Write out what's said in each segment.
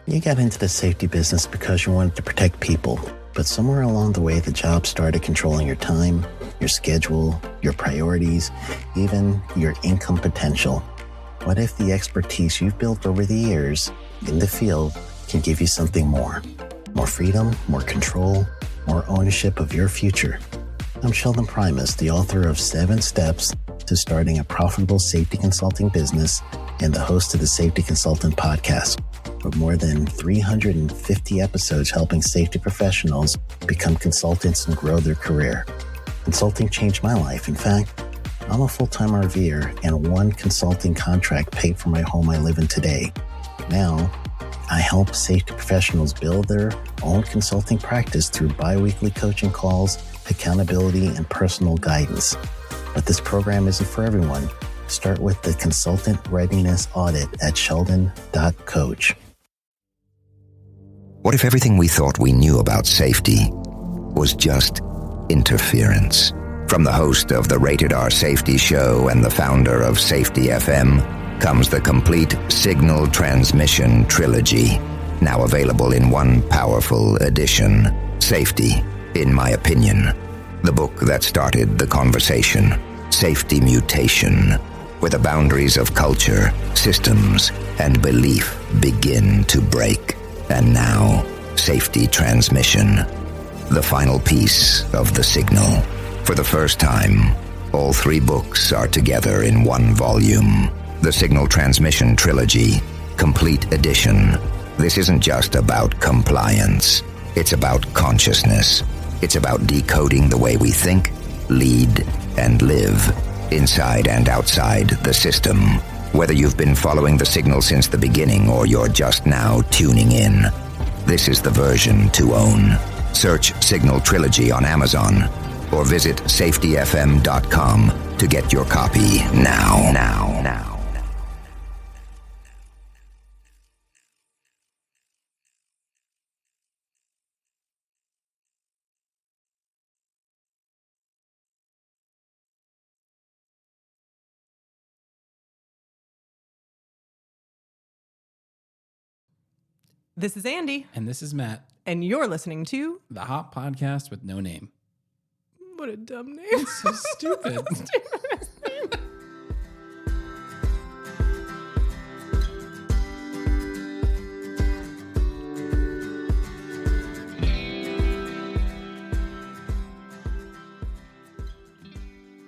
You got into the safety business because you wanted to protect people, but somewhere along the way, the job started controlling your time, your schedule, your priorities, even your income potential. What if the expertise you've built over the years in the field can give you something more? More freedom, more control, more ownership of your future. I'm Sheldon Primus, the author of 7 Steps to Starting a Profitable Safety Consulting Business and the host of the Safety Consultant Podcast, with more than 350 episodes helping safety professionals become consultants and grow their career. Consulting changed my life. In fact, I'm a full-time RVer, and one consulting contract paid for my home I live in today. Now, I help safety professionals build their own consulting practice through bi-weekly coaching calls, accountability, and personal guidance. But this program isn't for everyone. Start with the Consultant Readiness Audit at sheldon.coach. What if everything we thought we knew about safety was just interference? From the host of the Rated R Safety Show and the founder of Safety FM comes the complete Signal Transmission Trilogy, now available in one powerful edition. Safety, in my opinion, the book that started the conversation. Safety Mutation, where the boundaries of culture, systems, and belief begin to break. And now, Safety Transmission, the final piece of the signal. For the first time, all 3 books are together in one volume. The Signal Transmission Trilogy, Complete Edition. This isn't just about compliance. It's about consciousness. It's about decoding the way we think, lead, and live, inside and outside the system. Whether you've been following the signal since the beginning or you're just now tuning in, this is the version to own. Search Signal Trilogy on Amazon or visit safetyfm.com to get your copy now. This is Andy. And this is Matt. And you're listening to The Hot Podcast with no name. What a dumb name. It's so stupid.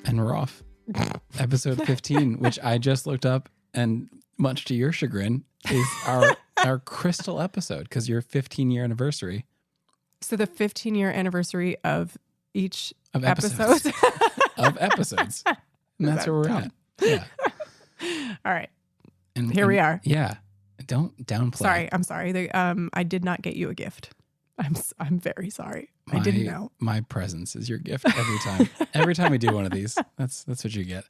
And we're off. Episode 15, which I just looked up, and much to your chagrin, is our crystal episode because your 15-year anniversary. So the 15-year anniversary of each Of episode. Of episodes. And that's where we're at. Yeah. All right. And Here we are. Yeah. Don't downplay. I'm sorry. I did not get you a gift. I'm very sorry. I didn't know. My presence is your gift every time. Every time we do one of these, that's what you get.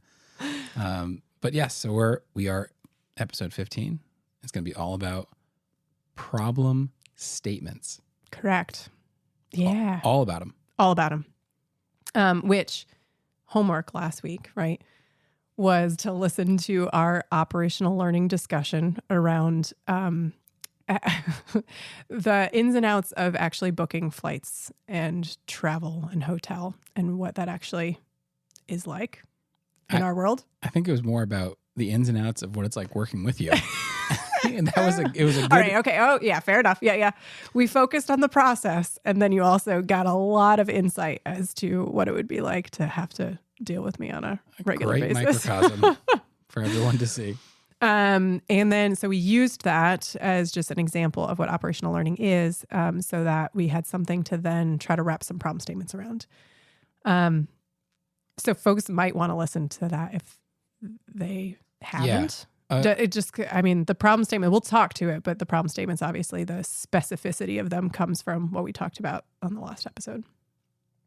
But yes, so we are episode 15. It's going to be all about problem statements. Correct. Yeah. All about them. All about them. Which homework last week, right, was to listen to our operational learning discussion around the ins and outs of actually booking flights and travel and hotel and what that actually is like in our world. I think it was more about the ins and outs of what it's like working with you. And it was a good... All right, okay. Oh, yeah, fair enough. Yeah. We focused on the process, and then you also got a lot of insight as to what it would be like to have to deal with me on a regular great basis. microcosm for everyone to see. And then, so we used that as just an example of what operational learning is, so that we had something to then try to wrap some problem statements around. So folks might want to listen to that if they haven't. The problem statement, we'll talk to it, but the problem statements, obviously the specificity of them comes from what we talked about on the last episode.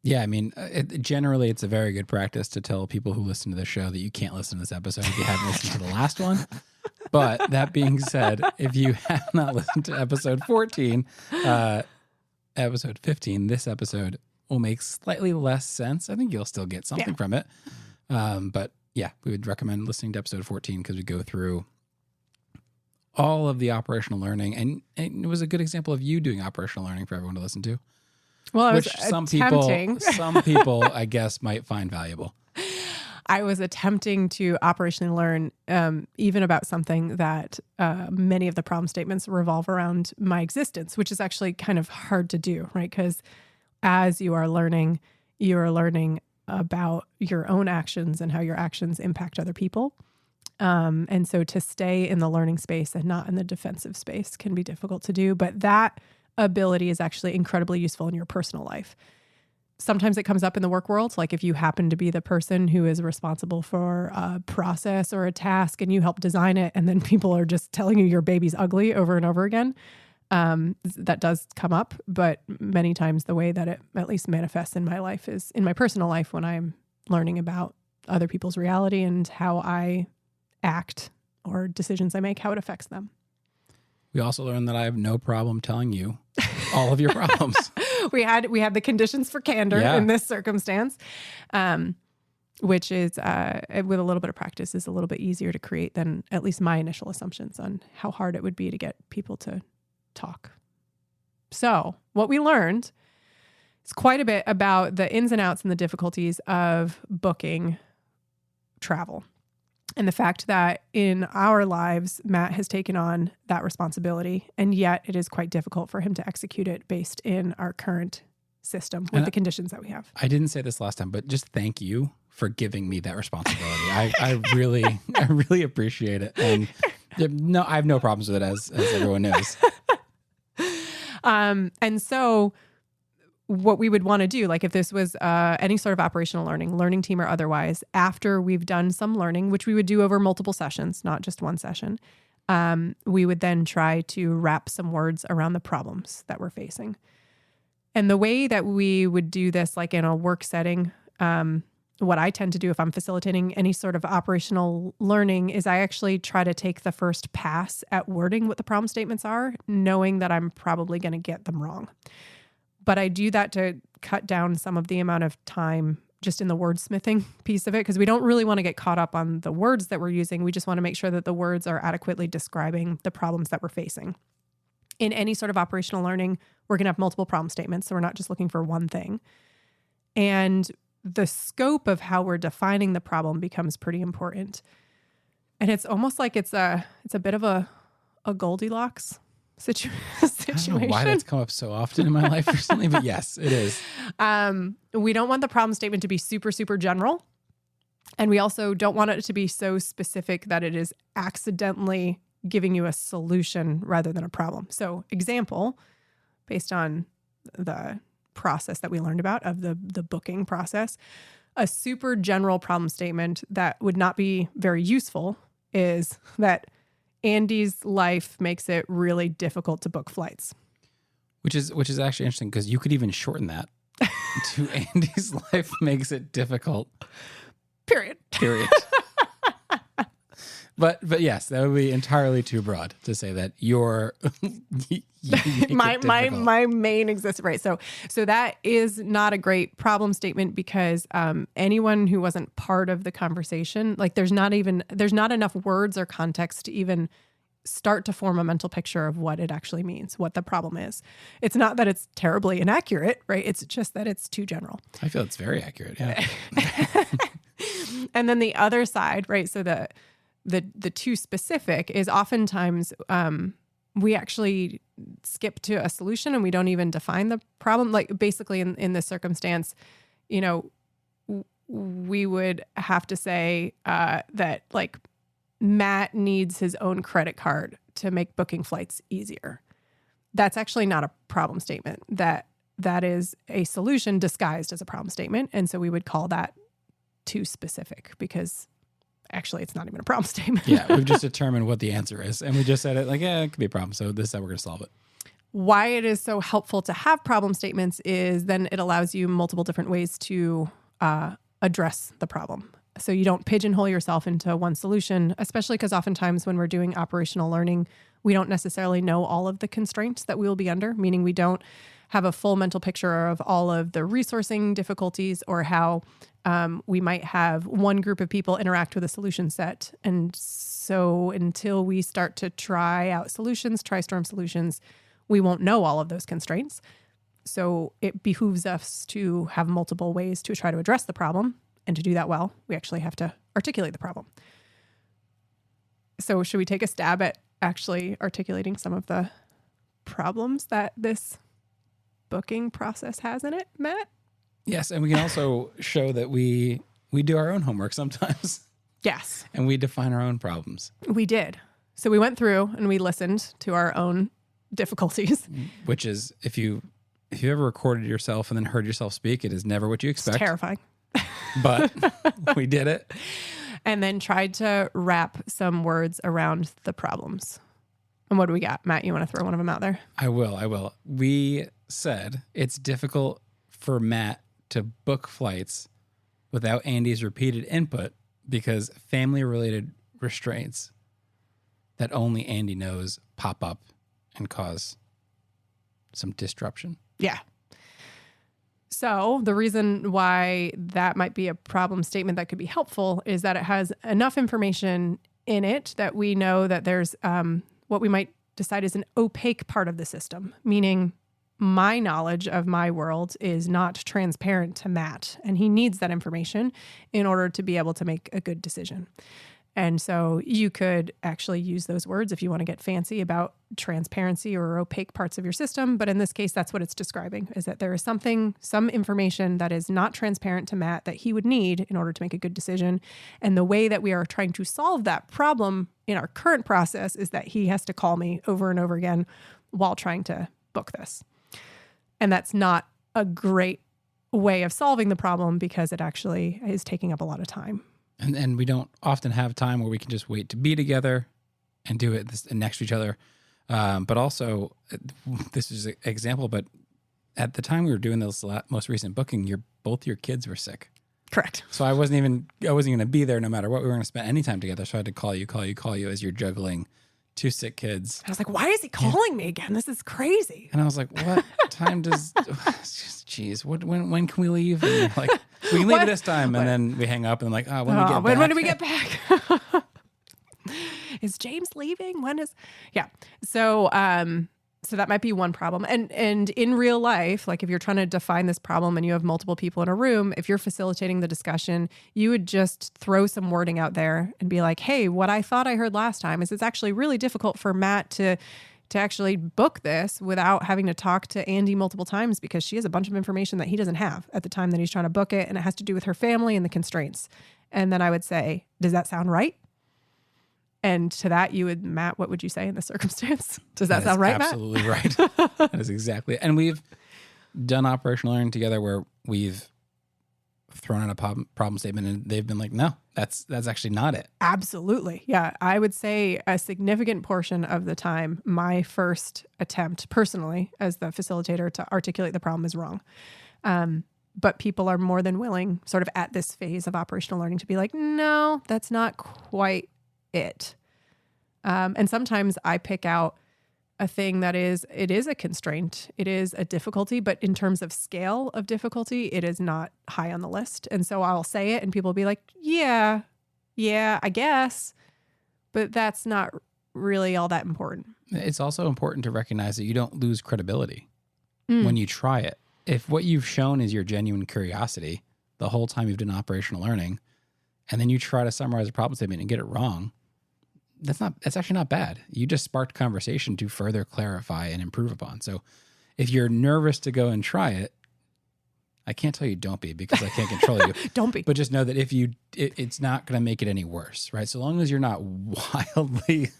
Yeah, I mean, generally it's a very good practice to tell people who listen to the show that you can't listen to this episode if you haven't listened to the last one. But that being said, if you have not listened to episode 14, episode 15, this episode will make slightly less sense. I think you'll still get something from it. But yeah, we would recommend listening to episode 14 because we go through all of the operational learning, and it was a good example of you doing operational learning for everyone to listen to. Well, which some people, I guess, might find valuable. I was attempting to operationally learn even about something that many of the problem statements revolve around my existence, which is actually kind of hard to do, right? Because as you are learning about your own actions and how your actions impact other people. And so to stay in the learning space and not in the defensive space can be difficult to do. But that ability is actually incredibly useful in your personal life. Sometimes it comes up in the work world, like if you happen to be the person who is responsible for a process or a task and you help design it, and then people are just telling you your baby's ugly over and over again. That does come up, but many times the way that it at least manifests in my life is in my personal life when I'm learning about other people's reality and how I act or decisions I make, how it affects them. We also learned that I have no problem telling you all of your problems. We had the conditions for candor in this circumstance, which is with a little bit of practice is a little bit easier to create than at least my initial assumptions on how hard it would be to get people to talk. So what we learned is quite a bit about the ins and outs and the difficulties of booking travel. And the fact that in our lives, Matt has taken on that responsibility, and yet it is quite difficult for him to execute it based in our current system with the conditions that we have. I didn't say this last time, but just thank you for giving me that responsibility. I really appreciate it. And I have no problems with it, as everyone knows. And so what we would want to do, like if this was any sort of operational learning team or otherwise, after we've done some learning, which we would do over multiple sessions, not just one session, we would then try to wrap some words around the problems that we're facing. And the way that we would do this, like in a work setting, what I tend to do if I'm facilitating any sort of operational learning is I actually try to take the first pass at wording what the problem statements are, knowing that I'm probably going to get them wrong. But I do that to cut down some of the amount of time just in the wordsmithing piece of it, because we don't really want to get caught up on the words that we're using. We just want to make sure that the words are adequately describing the problems that we're facing. In any sort of operational learning, we're going to have multiple problem statements, so we're not just looking for one thing. And the scope of how we're defining the problem becomes pretty important. And it's almost like it's a bit of a Goldilocks situation. I don't know why that's come up so often in my life recently, but yes, it is. We don't want the problem statement to be super, super general. And we also don't want it to be so specific that it is accidentally giving you a solution rather than a problem. So example, based on the process that we learned about of the booking process, a super general problem statement that would not be very useful is that Andy's life makes it really difficult to book flights. Which is actually interesting, because you could even shorten that to Andy's life makes it difficult. Period. But yes, that would be entirely too broad to say that you're my main existence, right? So that is not a great problem statement, because anyone who wasn't part of the conversation, like there's not enough words or context to even start to form a mental picture of what it actually means, what the problem is. It's not that it's terribly inaccurate, right? It's just that it's too general. I feel it's very accurate, yeah. And then the other side, right? So the too specific is oftentimes we actually skip to a solution and we don't even define the problem. Like basically in this circumstance, we would have to say that like Matt needs his own credit card to make booking flights easier. That's actually not a problem statement. That is a solution disguised as a problem statement. And so we would call that too specific, because actually it's not even a problem statement. Yeah, we've just determined what the answer is. And we just said it like, yeah, it could be a problem. So this is how we're going to solve it. Why it is so helpful to have problem statements is then it allows you multiple different ways to address the problem. So you don't pigeonhole yourself into one solution, especially because oftentimes when we're doing operational learning, we don't necessarily know all of the constraints that we will be under, meaning we don't have a full mental picture of all of the resourcing difficulties, or how we might have one group of people interact with a solution set. And so until we start to try out solutions, try storm solutions, we won't know all of those constraints. So it behooves us to have multiple ways to try to address the problem. And to do that well, we actually have to articulate the problem. So should we take a stab at actually articulating some of the problems that this booking process has in it, Matt? Yes, and we can also show that we do our own homework sometimes. Yes. And we define our own problems. We did. So we went through and we listened to our own difficulties. Which is, if you ever recorded yourself and then heard yourself speak, it is never what you expect. It's terrifying. But we did it. And then tried to wrap some words around the problems. And what do we got? Matt, you want to throw one of them out there? I will. We said it's difficult for Matt to book flights without Andy's repeated input because family-related restraints that only Andy knows pop up and cause some disruption. Yeah. So the reason why that might be a problem statement that could be helpful is that it has enough information in it that we know that there's what we might decide is an opaque part of the system, meaning my knowledge of my world is not transparent to Matt, and he needs that information in order to be able to make a good decision. And so you could actually use those words if you want to get fancy about transparency or opaque parts of your system. But in this case, that's what it's describing, is that there is some information that is not transparent to Matt that he would need in order to make a good decision. And the way that we are trying to solve that problem in our current process is that he has to call me over and over again while trying to book this. And that's not a great way of solving the problem because it actually is taking up a lot of time. And we don't often have time where we can just wait to be together and do it next to each other. But also, this is an example, but at the time we were doing this most recent booking, both your kids were sick. Correct. So I wasn't going to be there no matter what. We were going to spend any time together. So I had to call you as you're juggling two sick kids. I was like, why is he calling me again? This is crazy. And I was like, what time does, geez, when can we leave? And like, we can leave at this time. And then we hang up and I'm like, when do we get back? Is James leaving? Yeah. So that might be one problem. And in real life, like if you're trying to define this problem and you have multiple people in a room, if you're facilitating the discussion, you would just throw some wording out there and be like, hey, what I thought I heard last time is it's actually really difficult for Matt to actually book this without having to talk to Andy multiple times because she has a bunch of information that he doesn't have at the time that he's trying to book it. And it has to do with her family and the constraints. And then I would say, does that sound right? And to that, Matt, what would you say in this circumstance? Does that sound right, absolutely Matt? Absolutely right. That is exactly. And we've done operational learning together where we've thrown out a problem statement and they've been like, no, that's actually not it. Absolutely. Yeah. I would say a significant portion of the time, my first attempt personally as the facilitator to articulate the problem is wrong. But people are more than willing sort of at this phase of operational learning to be like, no, that's not quite it. And sometimes I pick out a thing that it is a constraint. It is a difficulty, but in terms of scale of difficulty, it is not high on the list. And so I'll say it and people will be like, yeah, I guess, but that's not really all that important. It's also important to recognize that you don't lose credibility when you try it. If what you've shown is your genuine curiosity the whole time you've done operational learning, and then you try to summarize a problem statement and get it wrong, that's actually not bad. You just sparked conversation to further clarify and improve upon. So if you're nervous to go and try it, I can't tell you don't be because I can't control you. Don't be. But just know that if it's not going to make it any worse, right? So long as you're not wildly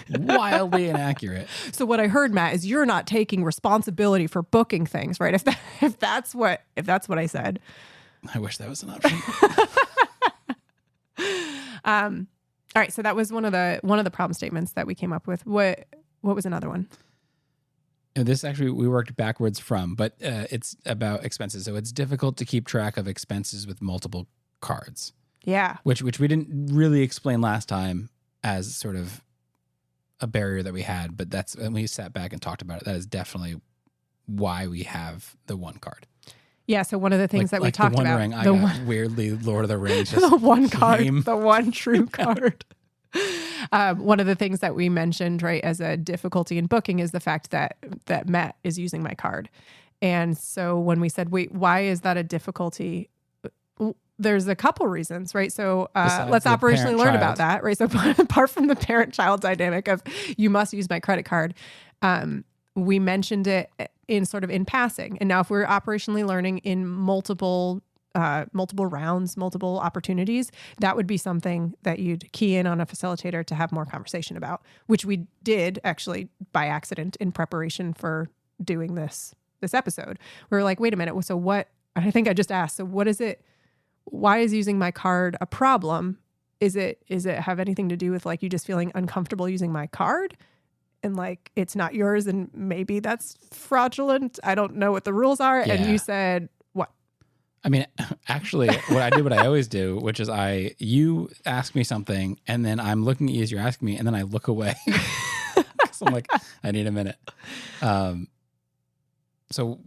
inaccurate. So what I heard, Matt, is you're not taking responsibility for booking things, right? If that's what I said. I wish that was an option. All right, so that was one of the problem statements that we came up with. What was another one? This actually we worked backwards from, but it's about expenses. So it's difficult to keep track of expenses with multiple cards. Yeah. Which we didn't really explain last time as sort of a barrier that we had, but when we sat back and talked about it, that is definitely why we have the one card. Yeah, so one of the things that we talked the one about, ring, I got weirdly Lord of the Rings, just the one card, came. the one true card. One of the things that we mentioned, right, as a difficulty in booking is the fact that Matt is using my card. And so when we said, wait, why is that a difficulty? There's a couple reasons, right? So let's operationally learn about that, right? So apart from the parent-child dynamic of you must use my credit card, we mentioned it in passing. And now if we're operationally learning in multiple rounds, multiple opportunities, that would be something that you'd key in on a facilitator to have more conversation about, which we did actually by accident in preparation for doing this episode. We were like, wait a minute. So what, I think I just asked, so what is it? Why is using my card a problem? Is it have anything to do with like you just feeling uncomfortable using my card? And like, it's not yours and maybe that's fraudulent. I don't know what the rules are. Yeah. And you said, what? I mean, actually, what I always do, which is you ask me something and then I'm looking at you as you're asking me and then I look away. Because I'm like, I need a minute. So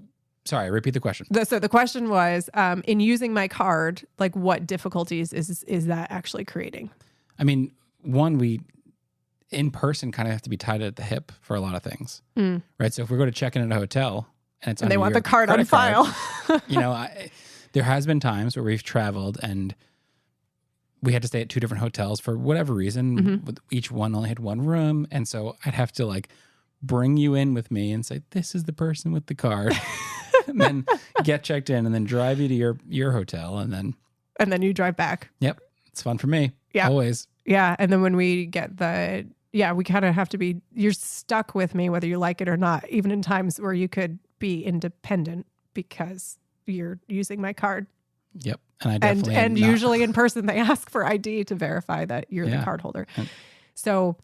sorry, repeat the question. So the question was, in using my card, like what difficulties is that actually creating? I mean, one, we in person kind of have to be tied at the hip for a lot of things, right? So if we go to check in at a hotel and they want the card on file, there has been times where we've traveled and we had to stay at two different hotels for whatever reason. Mm-hmm. Each one only had one room. And so I'd have to like bring you in with me and say, this is the person with the card. And then get checked in and then drive you to your hotel. And then you drive back. Yep. It's fun for me. Yeah. Always. Yeah. And then when we get we kind of have to be, you're stuck with me, whether you like it or not, even in times where you could be independent because you're using my card. Yep. And I definitely and usually in person, they ask for ID to verify that you're the card holder. So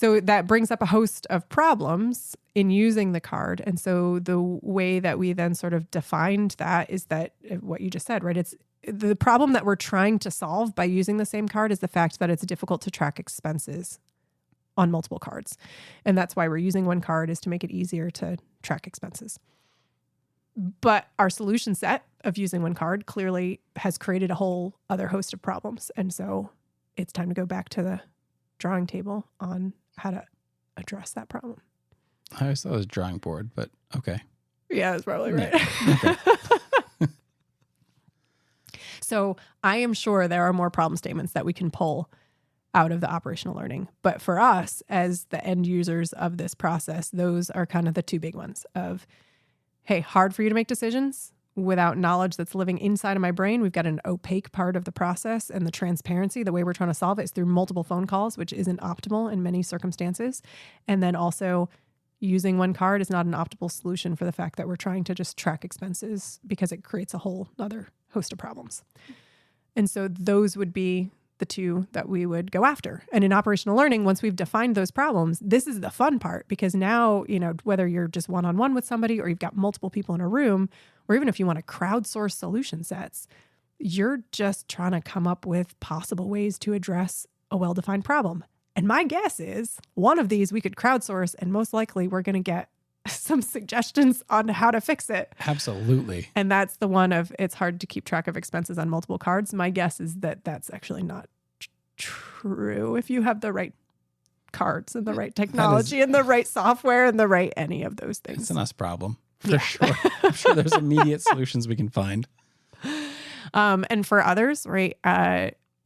that brings up a host of problems in using the card. And so the way that we then sort of defined that is that what you just said, right? It's the problem that we're trying to solve by using the same card is the fact that it's difficult to track expenses on multiple cards. And that's why we're using one card, is to make it easier to track expenses. But our solution set of using one card clearly has created a whole other host of problems. And so it's time to go back to the drawing table on how to address that problem. I always thought it was drawing board, but okay. Yeah, that's probably right. Yeah. Okay. So I am sure there are more problem statements that we can pull out of the operational learning. But for us, as the end users of this process, those are kind of the two big ones of, hey, hard for you to make decisions without knowledge that's living inside of my brain. We've got an opaque part of the process, and the transparency, the way we're trying to solve it is through multiple phone calls, which isn't optimal in many circumstances. And then also using one card is not an optimal solution for the fact that we're trying to just track expenses because it creates a whole other host of problems. And so those would be the two that we would go after. And in operational learning, once we've defined those problems, this is the fun part, because now, whether you're just one-on-one with somebody or you've got multiple people in a room, or even if you want to crowdsource solution sets, you're just trying to come up with possible ways to address a well-defined problem. And my guess is one of these we could crowdsource, and most likely we're going to get some suggestions on how to fix it. Absolutely. And that's the one of, it's hard to keep track of expenses on multiple cards. My guess is that that's actually not true if you have the right cards and the right technology and the right software and the right any of those things. It's an us problem for sure. I'm sure there's immediate solutions we can find. And for others, right,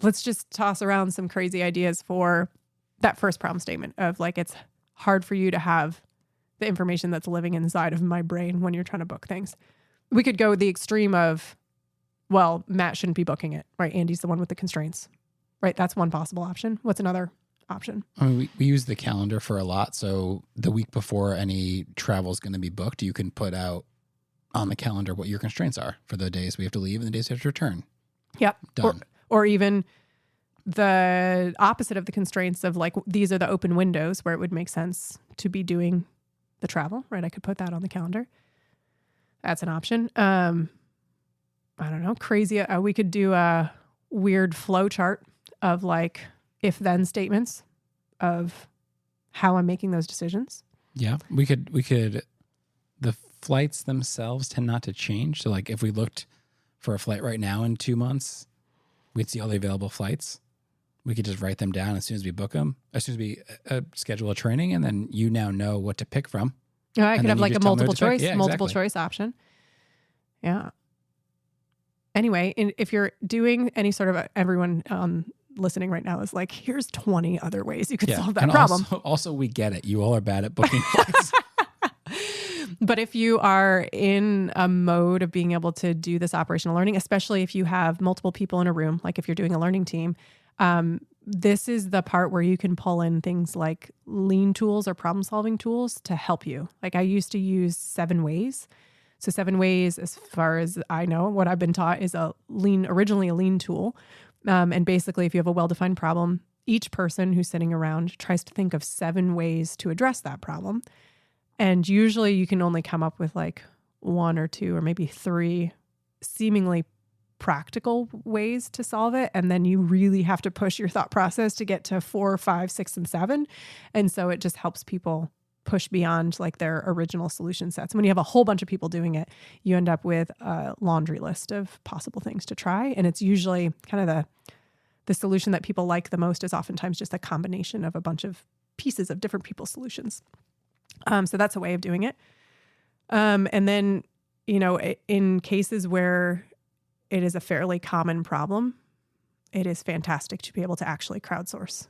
let's just toss around some crazy ideas for that first problem statement of like, it's hard for you to have the information that's living inside of my brain when you're trying to book things. We could go the extreme of, well, Matt shouldn't be booking it, right? Andy's the one with the constraints, right? That's one possible option. What's another option? I mean, we use the calendar for a lot. So the week before any travel is going to be booked, you can put out on the calendar what your constraints are for the days we have to leave and the days we have to return. Yep. Done. Or even the opposite of the constraints of like, these are the open windows where it would make sense to be doing the travel, right? I could put that on the calendar. That's an option. I don't know, crazy. We could do a weird flow chart of like if-then statements of how I'm making those decisions. Yeah, we could. The flights themselves tend not to change. So like if we looked for a flight right now in 2 months, we'd see all the available flights. We could just write them down as soon as we book them, as soon as we schedule a training, and then you now know what to pick from. Oh, I could have like a multiple choice option. Yeah. Anyway, if you're doing any sort of everyone listening right now is like, here's 20 other ways you could solve that problem. Also, we get it. You all are bad at booking flights. But if you are in a mode of being able to do this operational learning, especially if you have multiple people in a room, like if you're doing a learning team, this is the part where you can pull in things like lean tools or problem solving tools to help you. Like I used to use 7 Ways. So 7 Ways, as far as I know, what I've been taught is originally a lean tool. And basically, if you have a well-defined problem, each person who's sitting around tries to think of 7 ways to address that problem. And usually you can only come up with like 1 or 2 or maybe 3 seemingly practical ways to solve it. And then you really have to push your thought process to get to 4, 5, 6, and 7. And so it just helps people push beyond like their original solution sets. When you have a whole bunch of people doing it, you end up with a laundry list of possible things to try. And it's usually kind of the solution that people like the most is oftentimes just a combination of a bunch of pieces of different people's solutions. So that's a way of doing it. And then, in cases where it is a fairly common problem, it is fantastic to be able to actually crowdsource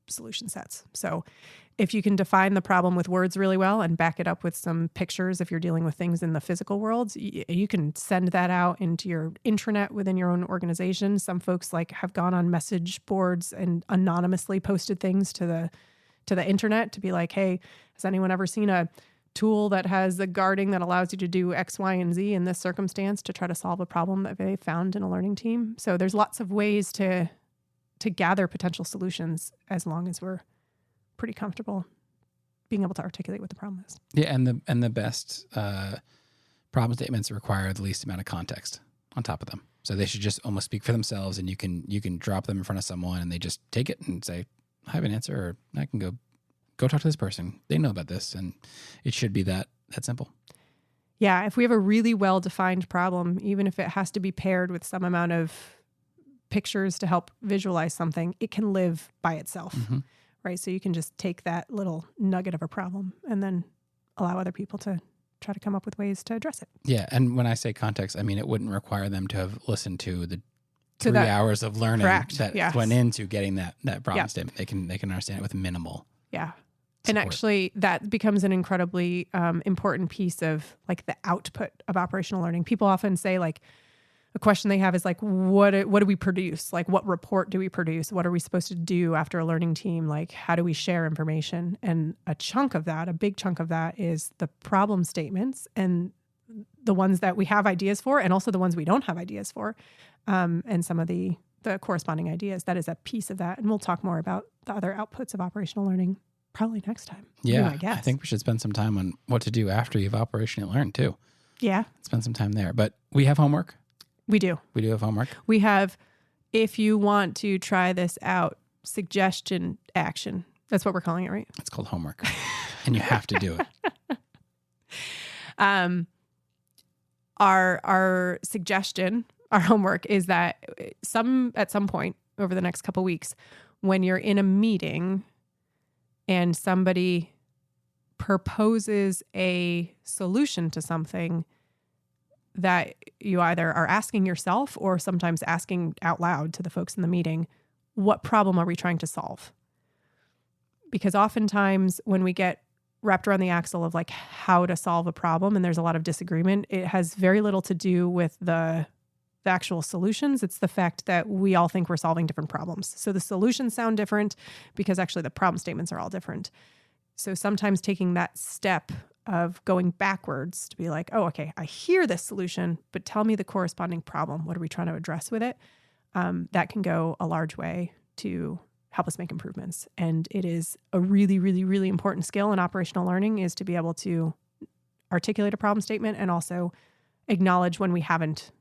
solution sets. So if you can define the problem with words really well and back it up with some pictures, if you're dealing with things in the physical world, you can send that out into your intranet within your own organization. Some folks have gone on message boards and anonymously posted things to the internet to be like, hey, has anyone ever seen a tool that has the guarding that allows you to do X, Y, and Z in this circumstance to try to solve a problem that they found in a learning team? So there's lots of ways to gather potential solutions as long as we're pretty comfortable being able to articulate what the problem is. Yeah, and the best problem statements require the least amount of context on top of them. So they should just almost speak for themselves, and you can drop them in front of someone, and they just take it and say, I have an answer, or I can go talk to this person. They know about this, and it should be that simple. Yeah, if we have a really well-defined problem, even if it has to be paired with some amount of pictures to help visualize something, it can live by itself, right? So you can just take that little nugget of a problem and then allow other people to try to come up with ways to address it. Yeah, and when I say context, I mean it wouldn't require them to have listened to the 3 hours of learning that went into getting that problem statement. They can understand it with minimal. Yeah. Support. And actually that becomes an incredibly important piece of like the output of operational learning. People often say like a question they have is like, what do we produce? Like what report do we produce? What are we supposed to do after a learning team? Like how do we share information? And a big chunk of that is the problem statements and the ones that we have ideas for and also the ones we don't have ideas for. And some of the corresponding ideas. That is a piece of that. And we'll talk more about the other outputs of operational learning probably next time. Yeah, I think we should spend some time on what to do after you've operationally learned too. Yeah. Spend some time there. But we have homework. We do. We do have homework. We have, if you want to try this out, suggestion action. That's what we're calling it, right? It's called homework. And you have to do it. Our suggestion, our homework is that at some point over the next couple of weeks, when you're in a meeting and somebody proposes a solution to something that you either are asking yourself or sometimes asking out loud to the folks in the meeting, what problem are we trying to solve? Because oftentimes when we get wrapped around the axle of like how to solve a problem and there's a lot of disagreement, it has very little to do with the actual solutions. It's the fact that we all think we're solving different problems. So the solutions sound different because actually the problem statements are all different. So sometimes taking that step of going backwards to be like, oh, okay, I hear this solution, but tell me the corresponding problem. What are we trying to address with it? That can go a large way to help us make improvements. And it is a really, really, really important skill in operational learning is to be able to articulate a problem statement and also acknowledge when we haven't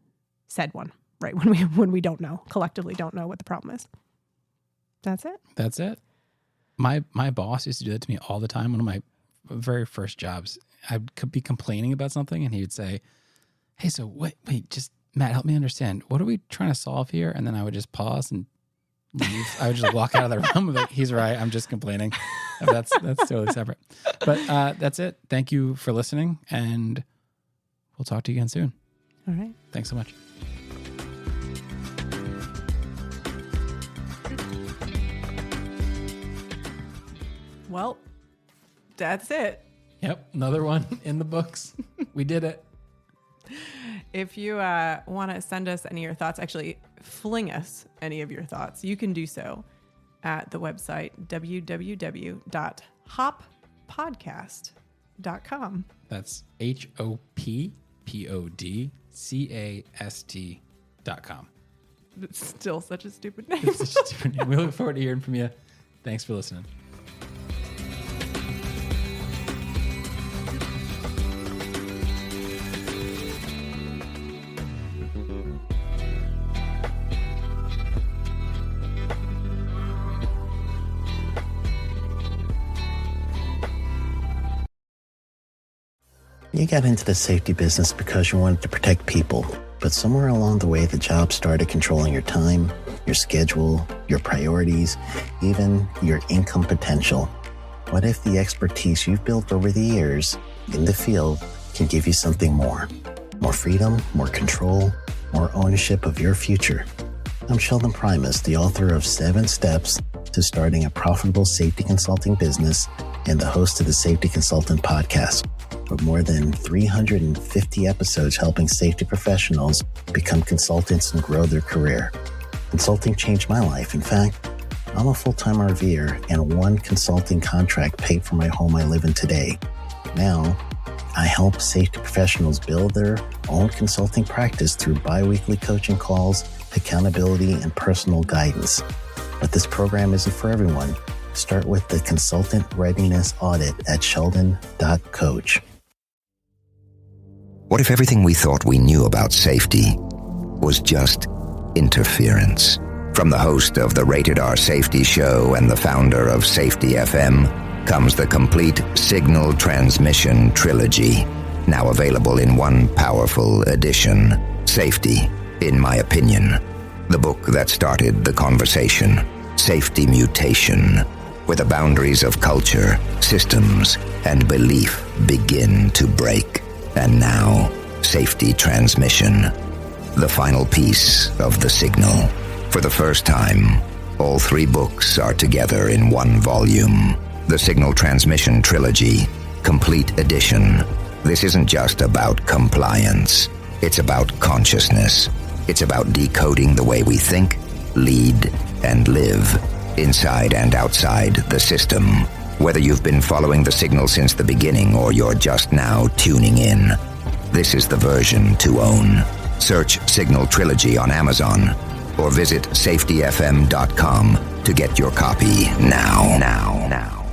said one, right? When we don't know, collectively don't know what the problem is. That's it. That's it. My boss used to do that to me all the time. One of my very first jobs I'd be complaining about something and he would say, hey, so wait, just Matt, help me understand. What are we trying to solve here? And then I would just pause and leave. I would just walk out of the room and like, he's right. I'm just complaining. That's totally separate. But that's it. Thank you for listening, and we'll talk to you again soon. All right. Thanks so much. Well, that's it. Yep. Another one in the books. We did it. If you want to send us any of your thoughts, actually fling us any of your thoughts, you can do so at the website hoppodcast.com. That's hoppodcast.com. It's still such a stupid name. It's such a stupid name. We look forward to hearing from you. Thanks for listening. You got into the safety business because you wanted to protect people, but somewhere along the way, the job started controlling your time, your schedule, your priorities, even your income potential. What if the expertise you've built over the years in the field can give you something more? More freedom, more control, more ownership of your future. I'm Sheldon Primus, the author of 7 Steps to Starting a Profitable Safety Consulting Business and the host of the Safety Consultant Podcast, with more than 350 episodes helping safety professionals become consultants and grow their career. Consulting changed my life. In fact, I'm a full-time RVer, and one consulting contract paid for my home I live in today. Now, I help safety professionals build their own consulting practice through bi-weekly coaching calls, accountability, and personal guidance. But this program isn't for everyone. Start with the Consultant Readiness Audit at sheldon.coach. What if everything we thought we knew about safety was just interference? From the host of the Rated R Safety Show and the founder of Safety FM comes the complete Signal Transmission Trilogy, now available in one powerful edition. Safety, in my opinion, the book that started the conversation. Safety Mutation, where the boundaries of culture, systems, and belief begin to break. And now, Safety Transmission, the final piece of the signal. For the first time, all 3 books are together in one volume. The Signal Transmission Trilogy, Complete Edition. This isn't just about compliance. It's about consciousness. It's about decoding the way we think, lead, and live, inside and outside the system. Whether you've been following the signal since the beginning or you're just now tuning in, this is the version to own. Search Signal Trilogy on Amazon or visit safetyfm.com to get your copy now.